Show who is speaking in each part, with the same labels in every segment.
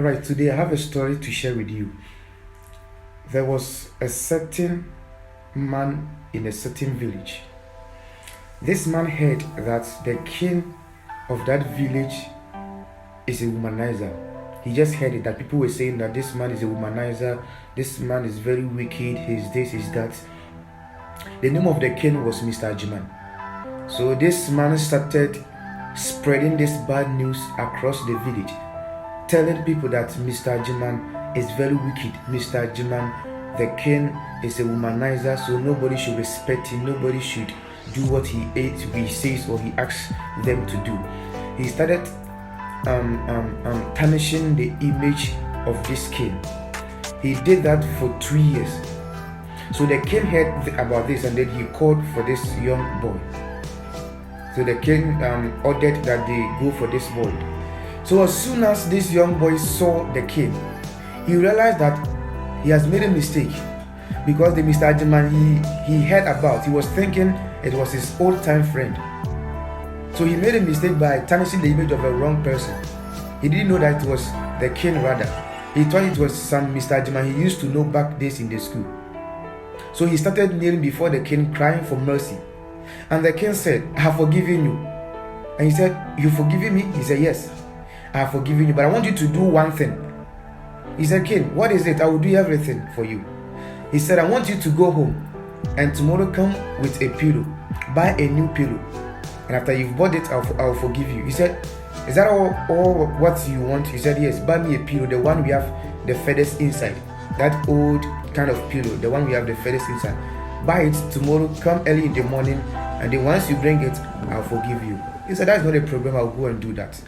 Speaker 1: Alright, today I have a story to share with you. There was a certain man in a certain village. This man heard that the king of that village is a womanizer. He just heard it, that people were saying that this man is a womanizer, this man is very wicked, he's this, he's that. The name of the king was Mr. Jiman. So this man started spreading this bad news across the village, telling people that Mr. Jiman is very wicked. Mr. Jiman, the king, is a womanizer, so nobody should respect him, nobody should do what he says or he asks them to do. He started tarnishing the image of this king. He did that for 3 years. So the king heard about this, and then he called for this young boy. So the king ordered that they go for this boy. So as soon as this young boy saw the king, he realized that he has made a mistake, because the Mr. Jiman he heard about, he was thinking it was his old time friend. So he made a mistake by tarnishing the image of a wrong person. He didn't know that it was the king rather. He thought it was some Mr. Jiman he used to know back days in the school. So he started kneeling before the king, crying for mercy. And the king said, "I have forgiven you." And he said, "You forgiven me?" He said, "Yes, I have forgiven you, but I want you to do one thing." He said, "King, what is it? I will do everything for you." He said, "I want you to go home and tomorrow come with a pillow. Buy a new pillow. And after you've bought it, I'll forgive you." He said, "Is that all what you want?" He said, "Yes, buy me a pillow, the one we have the feathers inside. That old kind of pillow, the one we have the feathers inside. Buy it tomorrow, come early in the morning, and then once you bring it, I'll forgive you." He said, "That's not a problem, I'll go and do that."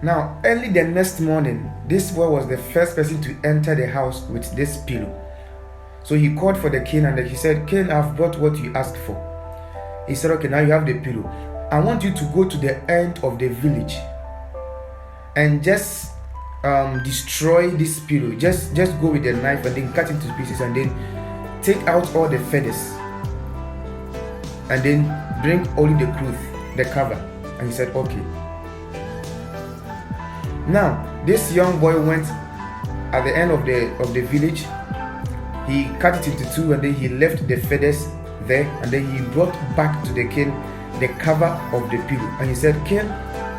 Speaker 1: Now, early the next morning, this boy was the first person to enter the house with this pillow. So he called for the king, and he said, "King, I've brought what you asked for." He said, "Okay, now you have the pillow. I want you to go to the end of the village and just destroy this pillow. Just go with the knife and then cut it to pieces, and then take out all the feathers, and then bring only the cloth, the cover." And he said, "Okay." Now this young boy went at the end of the village. He cut it into two, and then he left the feathers there, and then he brought back to the king the cover of the pillow, and he said, "King,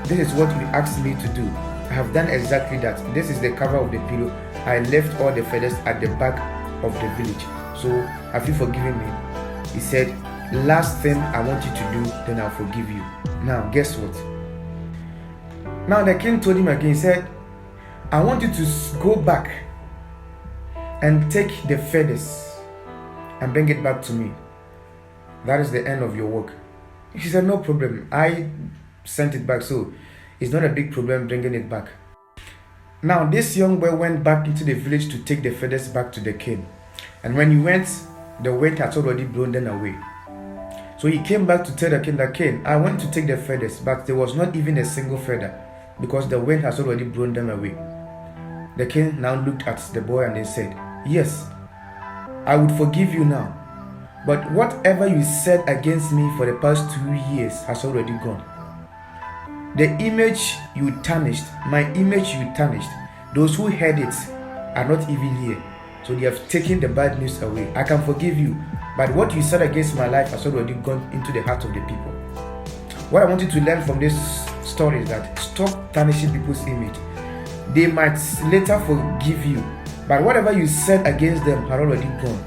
Speaker 1: this is what you asked me to do. I have done exactly that. This is the cover of the pillow. I left all the feathers at the back of the village. So have you forgiven me?" He said, "Last thing I want you to do, then I'll forgive you." Now guess what? Now the king told him again. He said, "I want you to go back and take the feathers and bring it back to me. That is the end of your work." He said, "No problem. I sent it back, so it's not a big problem bringing it back." Now this young boy went back into the village to take the feathers back to the king. And when he went, the wind had already blown them away. So he came back to tell the king that, "King, I went to take the feathers, but there was not even a single feather, because the wind has already blown them away." The king now looked at the boy and they said, "Yes, I would forgive you now, but whatever you said against me for the past 2 years has already gone. The image you tarnished, my image you tarnished, those who heard it are not even here. So they have taken the bad news away. I can forgive you, but what you said against my life has already gone into the heart of the people." What I want you to learn from this story is that stop tarnishing people's image. They might later forgive you, but whatever you said against them had already gone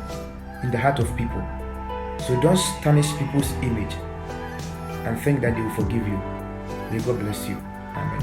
Speaker 1: in the heart of people. So don't tarnish people's image and think that they will forgive you. May God bless you. Amen.